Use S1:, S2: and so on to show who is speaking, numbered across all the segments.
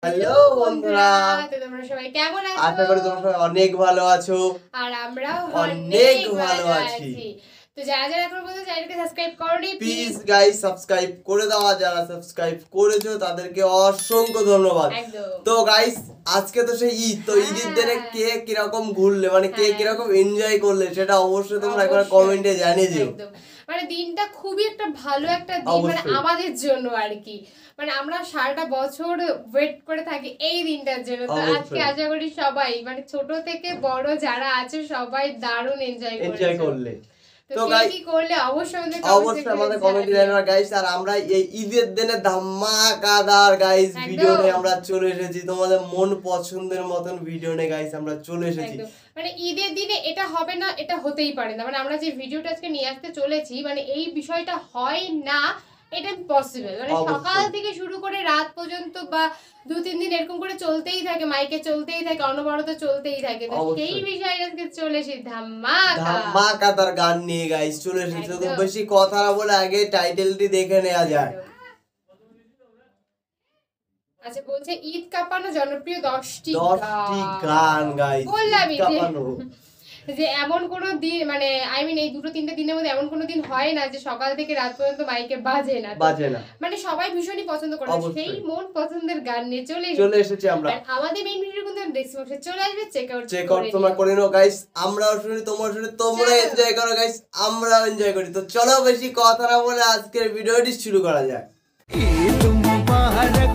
S1: Hello বন্ধুরা,
S2: তোমরা সবাই কেমন আছো?
S1: আশা করি তোমরা সবাই অনেক ভালো আছো
S2: আর আমরাও
S1: অনেক ভালো আছি।
S2: তো যারা যারা এখনো পর্যন্ত চ্যানেলকে সাবস্ক্রাইব করোনি
S1: প্লিজ গাইস সাবস্ক্রাইব করে দাও। যারা সাবস্ক্রাইব করেছো তাদেরকে অসংখ্য ধন্যবাদ। তো গাইস আজকে তো সেই ঈদ, তো ঈদের দিনে কে কিরকম ঘুরলে, মানে কে কিরকম এনজয় করলে সেটা অবশ্যই তোমরা একবার কমেন্টে জানিয়ে দিও।
S2: মানে দিনটা খুবই একটা ভালো একটা দিন, মানে আমাদের জন্য আর কি। মানে আমরা সারাটা বছর ওয়েট করে থাকি এই দিনটার জন্য। তো আজকে আশা করি সবাই, মানে ছোট থেকে বড় যারা আছে সবাই দারুণ এনজয় করলে। তো কি করলে অবশ্যই আমাদের
S1: কমেন্টে জানাও গাইস। আর আমরা এই ঈদের দিনে ধামাকাদার গাইস ভিডিও নিয়ে আমরা চলে এসেছি, তোমাদের মন পছন্দের মতন ভিডিও নিয়ে গাইস আমরা চলে এসেছি।
S2: মানে ঈদের দিনে এটা হবে না, এটা হতেই পারে না। মানে আমরা যে ভিডিওটা আজকে নিয়ে আসতে চলেছি, মানে এই বিষয়টা হয় না, এটা পসিবল। মানে সকাল থেকে শুরু করে রাত পর্যন্ত বা 2-3 দিন এরকম করে চলতেই থাকে, মাইকে চলতেই থাকে, অনবরত চলতেই থাকে। তো সেই বিষয়ে আজকে চলে এসেছি
S1: ধামাকাদার গান নিয়ে গাইস চলে এসেছি। তো বেশি কথা না বলে আগে টাইটেলটি দেখে নেওয়া যায়।
S2: আচ্ছা, বলছে ঈদ কাঁপানো জনপ্রিয় 10টি
S1: গান গাইস।
S2: বললামই যে এমন কোনো দিন, মানে আই মিন এই 2-3 দিনের মধ্যে এমন কোনো দিন হয় না যে সকাল থেকে রাত পর্যন্ত মাইকে বাজে না। মানে সবাই ভীষণই পছন্দ করে, সেই মন পছন্দের গান নিয়ে চলে এসেছি আমরা। আমাদের মেইন ভিডিও কিন্তু ডেসক্রিপশনে চলে আসবে, চেক আউট
S1: তোমরা করে নাও গাইস। আমরাও শুনি, তোমরা শুনি, তোমরা এনজয় করো গাইস, আমরাও এনজয় করি। তো চলো বেশি কথা না বলে আজকের ভিডিওটি শুরু করা যাক। ঈদ মুবারক,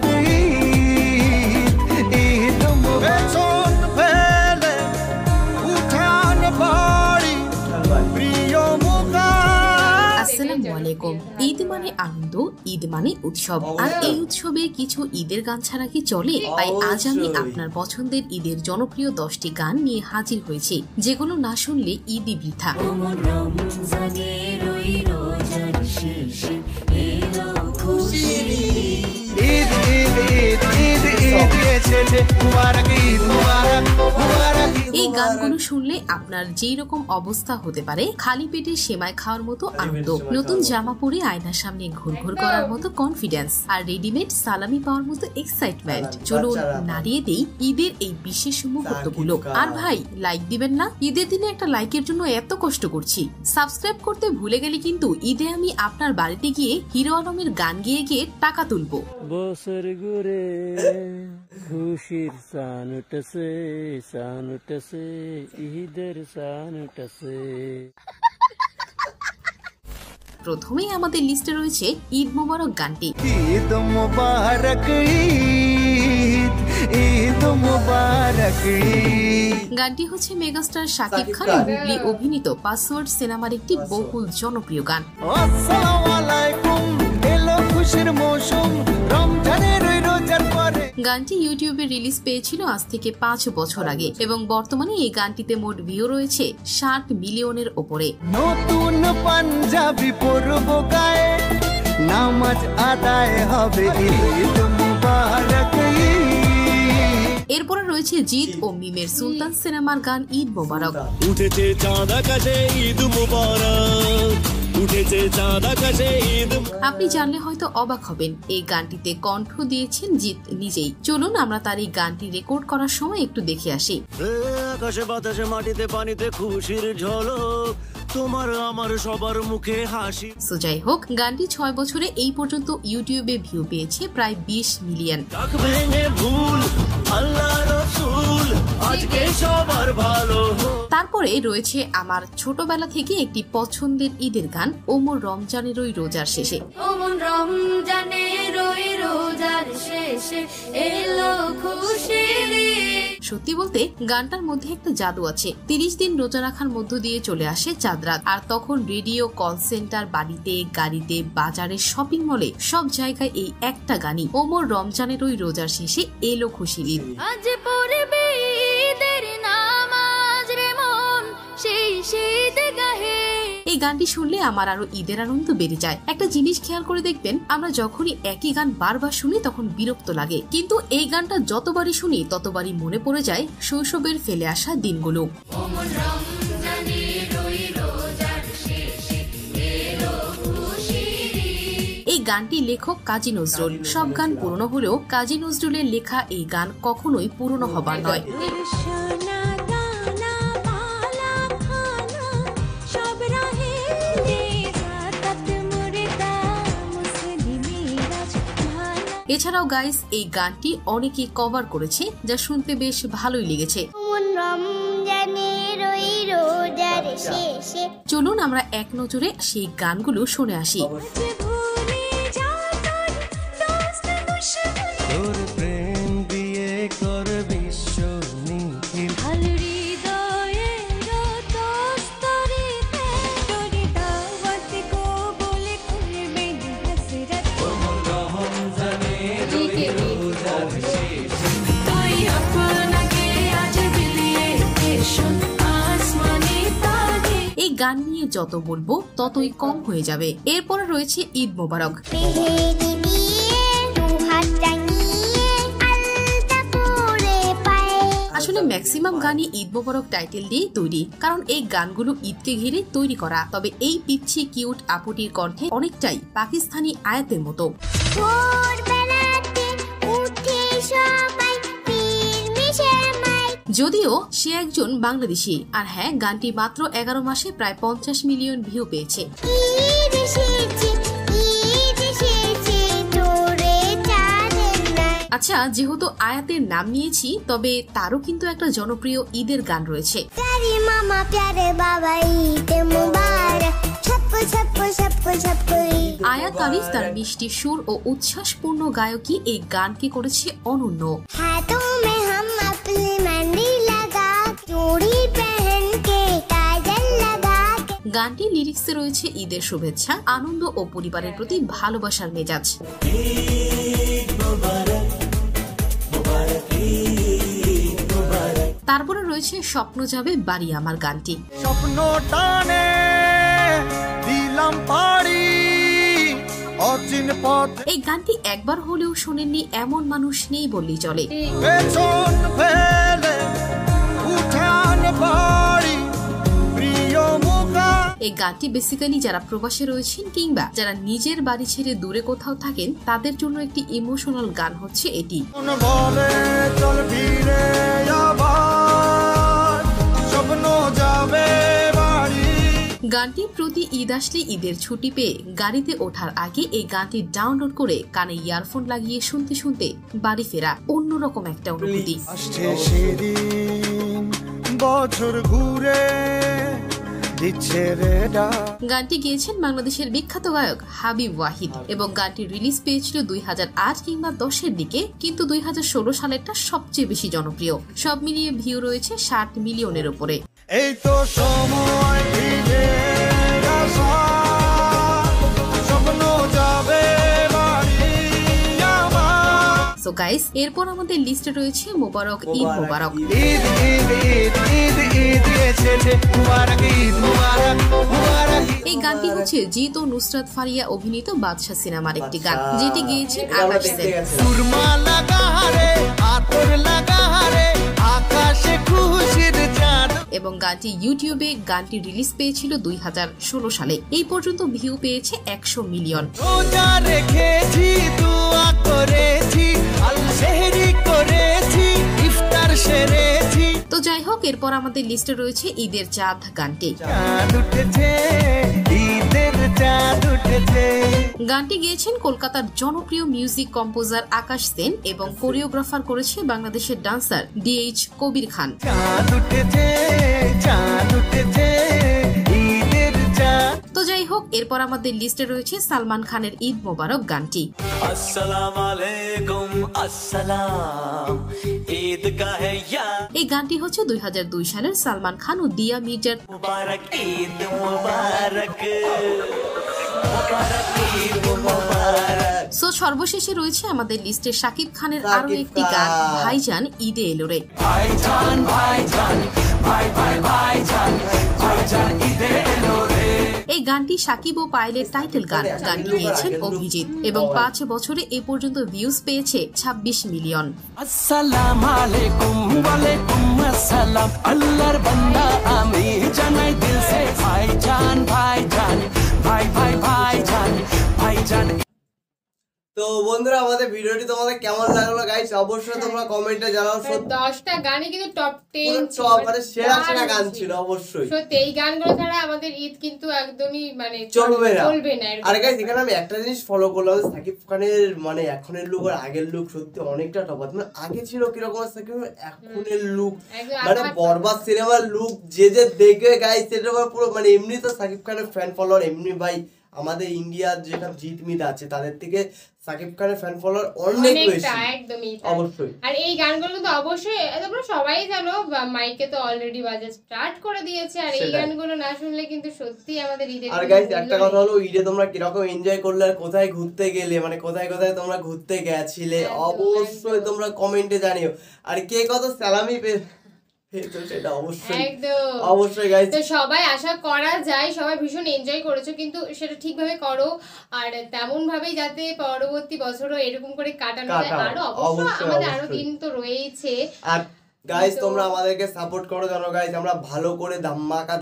S1: ঈদ মুবারক।
S3: ঈদ মানে আনন্দ, ঈদ মানে উৎসব। আর এই উৎসবে কিছু ঈদের গান ছাড়া কি চলে? তাই আজ আমি আপনার পছন্দের ঈদের জনপ্রিয় 10টি গান নিয়ে হাজির হয়েছি, যেগুলো না শুনলে ঈদই বৃথা। এই গানগুলো শুনলে আপনার যেই রকম অবস্থা হতে পারে, খালি পেটে সেমাই খাওয়ার মতো আনন্দ, নতুন জামা পরে আয়নার সামনে ঘুরঘুর করার মতো কনফিডেন্স, আর রেডিমেড সালামি পাওয়ার মতো এক্সাইটমেন্ট। চলুন নাড়িয়ে দেই ঈদের এই বিশেষ মুহূর্তগুলো। আর ভাই, লাইক দিবেন না? ঈদের দিনে একটা লাইকের জন্য এত কষ্ট করছি। সাবস্ক্রাইব করতে ভুলে গেলে কিন্তু ঈদে আমি আপনার বাড়িতে গিয়ে হিরো আলমের গান গেয়ে গিয়ে টাকা তুলবো।
S4: বছর ঘুরে খুশির সান উঠেছে, সান উঠেছে, ঈদের সান উঠেছে।
S3: প্রথমেই আমাদের লিস্টে রয়েছে ঈদ মোবারক গানটি।
S5: ঈদ মোবারক, ঈদ, ঈদ মোবারক।
S3: গানটি হচ্ছে মেগাস্টার শাকিব খান ও বুবলি অভিনীত পাসওয়ার্ড সিনেমার একটি বহুল জনপ্রিয় গান।
S5: আসসালামু আলাইকুম, এলো খুশির মৌসুম, রমজানের রোজার পরে।
S3: গানটি ইউটিউবে রিলিজ পেয়েছিল আজ থেকে 5 বছর আগে, এবং বর্তমানে এই গানটিতে মোট ভিউ রয়েছে 60 মিলিয়নের ওপরে।
S5: নতুন পাঞ্জাবি পরবো গায়ে, নামাজ আদায় হবে, ঈদ মুবারক।
S3: এরপরে রয়েছে জিৎ ও মিমের সুলতান সিনেমার গান ঈদ মোবারক।
S4: উঠেছে চাঁদ আকাশে, ঈদ মোবারক, উঠেছে চাঁদ আকাশে, ঈদ।
S3: আপনি জানলে হয়তো অবাক হবেন, এই গানটিতে কণ্ঠ দিয়েছেন জিৎ নিজেই। চলুন আমরা তার এই গানটি রেকর্ড করার সময় একটু দেখে আসি।
S4: আকাশে বাতাসে মাটিতে পানিতে খুশির ঝলক, তোমার আমার সবার মুখে হাসি।
S3: সো যাই হোক, গানটি 6 বছরে এই পর্যন্ত ইউটিউবে ভিউ peyeছে প্রায় 20 মিলিয়ন। তারপরে রয়েছে আমার ছোটবেলা থেকে একটি পছন্দের ঈদের গান, ওমর রমজানের ওই রোজার শেষে।
S6: ওমর রমজানের ওই রোজার শেষে এলো খুশির।
S3: সত্যি বলতে গানটার মধ্যে একটা জাদু আছে। 30 দিন রোজা রাখার মধ্য দিয়ে চলে আসে চাঁদ রাত, আর তখন রেডিও, কল সেন্টার, বাড়িতে, গাড়িতে, বাজারে, শপিং মলে, সব জায়গায় এই একটা গানই, ওমর রমজানের ওই রোজার শেষে এলো খুশির ঈদ।
S6: আজ পড়বে ঈদের নামাজ রে মন, সেই শীত গাহে।
S3: এই গানটি শুনলে আমার আরো ঈদের আনন্দ বেড়ে যায়। একটা জিনিস খেয়াল করে দেখবেন, আমরা যখনই একই গান বারবার শুনি তখন বিরক্ত লাগে, কিন্তু এই গানটা যতবারই শুনি ততবারই মনে পড়ে যায় শৈশবের ফেলে আসা দিনগুলো। এই গানটি লেখক কাজী নজরুল। সব গান পুরনো হলেও কাজী নজরুলের লেখা এই গান কখনোই পুরনো হবার নয়। এছাড়াও গাইস এই গানটি অনেকেই কভার করেছে, যা শুনতে বেশ ভালোই লেগেছে। চলুন আমরা এক নজরে সেই গানগুলো শুনে আসি। এই গান নিয়ে যত বলবো ততই কম হয়ে যাবে। এরপরে রয়েছে ঈদ মোবারক। আসলে ম্যাক্সিমাম গানই ঈদ মোবারক টাইটেল দিয়ে তৈরি, কারণ এই গানগুলো ঈদকে ঘিরে তৈরি করা। তবে এই পিচ্ছি কিউট আপুটির কণ্ঠে অনেকটাই পাকিস্তানি আয়াতের মতো। যদিও সে একজন বাংলাদেশি। আর হ্যাঁ, গানটি মাত্র 11 মাসে প্রায় 50 মিলিয়ন ভিউ পেয়েছে। আচ্ছা, যেহেতু আয়াতের নাম নিয়েছি, তবে তারও কিন্তু একটা জনপ্রিয় ঈদের গান রয়েছে। আয়াত আরিফ তার মিষ্টি সুর ও উচ্ছ্বাসপূর্ণ গায়কী এই গানকে করেছে অনন্য। গানটির লিরিক্সে রয়েছে ঈদের শুভেচ্ছা, আনন্দ ও পরিবারের প্রতি ভালোবাসার মেজাজ। তারপরে রয়েছে স্বপ্ন যাবে বাড়ি আমার গানটি।
S5: স্বপ্ন টানে দিলাম পাড়ি অচিন পথ।
S3: এই গানটি একবার হলেও শোনেননি এমন মানুষ নেই বললেই চলে।
S5: পেছন ফেলে উঠান বাড়ি প্রিয় মুখা।
S3: এই গানটি বেসিক্যালি যারা প্রবাসে রয়েছেন কিংবা যারা নিজের বাড়ি ছেড়ে দূরে কোথাও থাকেন, তাদের জন্য একটি ইমোশনাল গান হচ্ছে এটি।
S5: বলে চল ফিরে আবার স্বপ্ন যাবে বাড়ি।
S3: গানটি প্রতি ঈদ আসলে ঈদের ছুটি পেয়ে গাড়িতে ওঠার আগে এই গানটি ডাউনলোড করে কানে ইয়ারফোন লাগিয়ে শুনতে শুনতে বাড়ি ফেরা অন্যরকম একটা অনুভূতি।
S5: আসছে সেদিন বছর ঘুরে দিচ্ছে রে ডাক।
S3: গানটি গেয়েছেন বাংলাদেশের বিখ্যাত গায়ক হাবিব ওয়াহিদ এবং গানটি রিলিজ পেয়েছিল 2008 কিংবা 10-এর দিকে, কিন্তু 2016 সালেরটা সবচেয়ে বেশি জনপ্রিয়। সব মিলিয়ে ভিউ রয়েছে 60 মিলিয়নের উপরে।
S5: এই তো সময় ফিরে আসা, স্বপ্ন যাবে বাড়ি আমার।
S3: সো গাইস, এরপর আমাদের লিস্টে রয়েছে মোবারক ঈদ মোবারক।
S5: ঈদ ঈদ ঈদ ঈদ ঈদ এসেছে, মুবারক ঈদ মুবারক মুবারক।
S3: এই গানটি হচ্ছে জিৎ ও নুসরাত ফারিয়া অভিনীত বাদশা সিনেমার একটি গান, যেটি গেয়েছেন আকাশ সেন।
S5: সুরমা লাগা রে আতর লাগা রে আকাশে খুশির চাঁদ।
S3: এবং গানটি ইউটিউবে গানটি রিলিজ পেয়েছিল 2016 সালে। এই পর্যন্ত ভিউ পেয়েছে 100 মিলিয়ন।
S5: রোজা রেখেছি, দোয়া করেছি, আল সেহরি করেছি, ইফতার সেরেছি।
S3: তো যাই হোক, এরপর আমাদের লিস্টে রয়েছে ঈদের চাঁদ গানটি।
S5: চাঁদ উঠেছে, ঈদের চাঁদ উঠেছে।
S3: গানটি গেয়েছেন কলকাতার জনপ্রিয় মিউজিক কম্পোজার আকাশ সেন এবং কোরিওগ্রাফার করেছে বাংলাদেশের ডান্সার DH কবির খান।
S5: চাঁদ উঠেছে, চাঁদ উঠেছে, ঈদের চাঁদ।
S3: তো যাই হোক, এরপর আমাদের লিস্টে রয়েছে সালমান খানের ঈদ মোবারক গানটি।
S4: আসসালামু আলাইকুম আসসালাম ঈদ কা হে ইয়া।
S3: এই গানটি হচ্ছে 2002 সালের সালমান খান ও দিয়া মির্জার
S4: মুবারক ঈদ মুবারক মুবারক ঈদ মুবারক।
S3: সো সর্বশেষে রয়েছে আমাদের লিস্টে শাকিব খানের আরো একটি গান, ভাইজান ঈদে এলো রে।
S4: ভাইজান ভাইজান ভাই ভাই ভাইজান ভাইজান ঈদে এলো রে।
S3: এই গানটি শাকিব ও পায়েলের টাইটেল গান। গানটি গেয়েছেন অভিজিৎ এবং 5 বছরে এ পর্যন্ত ভিউজ পেয়েছে 26 মিলিয়ন।
S4: আসসালামু আলাইকুম ওয়ালাইকুম আসসালাম আল্লাহর বান্দা আমি জানাই দিল সে ভাইজান ভাইজান ভাই ভাই ভাইজান ভাইজান।
S1: তো বন্ধুরা আমাদের ভিডিওটি তোমাদের কেমন লাগলো গাইস অবশ্যই তোমরা কমেন্টে জানাও।
S2: 10টা গানই কিন্তু টপ 10 ছিল,
S1: মানে সেরা সেরা গান ছিল অবশ্যই।
S2: সত্যি এই গানগুলো ছাড়া আমাদের ঈদ কিন্তু একদমই মানে
S1: চলবে না।
S2: এরকম।
S1: আর গাইস এখানে আমি একটা জিনিস ফলো করলাম, সাকিব খানের মানে এখনের লুক আর আগের লুক সত্যি অনেকটা তফাৎ। মানে আগে ছিল কিরকম সাকিব, এখনের লুক মানে বরবাদ সিনেমার লুক যে দেখে গাইস সেটা পুরো মানে এমনি তো সাকিব খানের ফ্যান ফলোয়ার এমনি ভাই আমাদের ইন্ডিয়ার যেটা জিতমিত আছে তাদের থেকে সাকিব খানের ফ্যান ফলোয়ার অনেক বেশি,
S2: একদমই
S1: অবশ্যই।
S2: আর এই গানগুলো তো অবশ্যই তোমরা সবাই জানো, মাইকে তো অলরেডি বাজা স্টার্ট করে দিয়েছে। আর এই গানগুলো না শুনলে কিন্তু সত্যি আমাদের ঈদের।
S1: আর গাইস একটা কথা হলো, ঈদে তোমরা কিরকম এনজয় করলে আর কোথায় ঘুরতে গেলে, মানে কোথায় কোথায় তোমরা ঘুরতে গেছিলে অবশ্যই তোমরা কমেন্টে জানিও। আর কে কত সালামি সেটা অবশ্যই গাইস।
S2: তো সবাই আশা করা যায় সবাই ভীষণ এনজয় করেছো, কিন্তু সেটা ঠিকভাবে করো আর তেমন ভাবেই যাতে পরবর্তী বছরও এরকম করে কাটানো যায়। আরো অবশ্যই আমাদের আরো দিন তো রয়েছে।
S1: আর গাইস তোমরা আমাদেরকে সাপোর্ট করো জানো গাইস, আমরা ভালো করে ধামাকা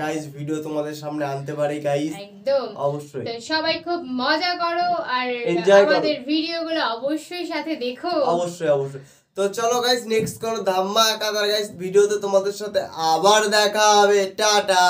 S1: গাইস ভিডিও তোমাদের সামনে আনতে পারি গাইস।
S2: একদম
S1: অবশ্যই
S2: তো সবাই খুব মজা করো আর আমাদের ভিডিওগুলো অবশ্যই সাথে দেখো।
S1: অবশ্যই। তো চলো গাইস নেক্সট কোন ধামাকাদার গাইস ভিডিওতে তোমাদের সাথে আবার দেখা হবে। টাটা।